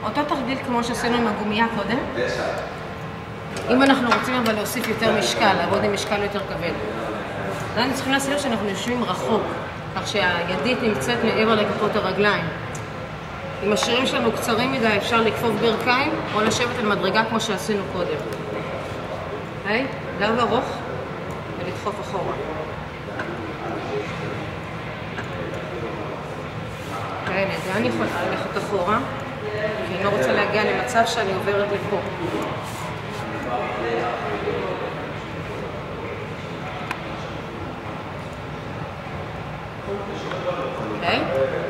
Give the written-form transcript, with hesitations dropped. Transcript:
אותו תרגיל כמו שעשינו עם הגומייה קודם. אם אנחנו רוצים אבל להוסיף יותר משקל, לעבוד עם משקל יותר כבד. אנחנו צריכים להסביר שאנחנו יושבים רחוק, כך שהידית נמצאת מעבר לכפות הרגליים. אם השרירים שלנו קצרים מדי, אפשר לכפוף ברכיים או לשבת על מדרגה כמו שעשינו קודם. היי, גב ארוך ולדחוף אחורה. הנה, זה אני יכולה ללכת אחורה, כי אני לא רוצה להגיע למצב שאני עוברת לפה. אוקיי?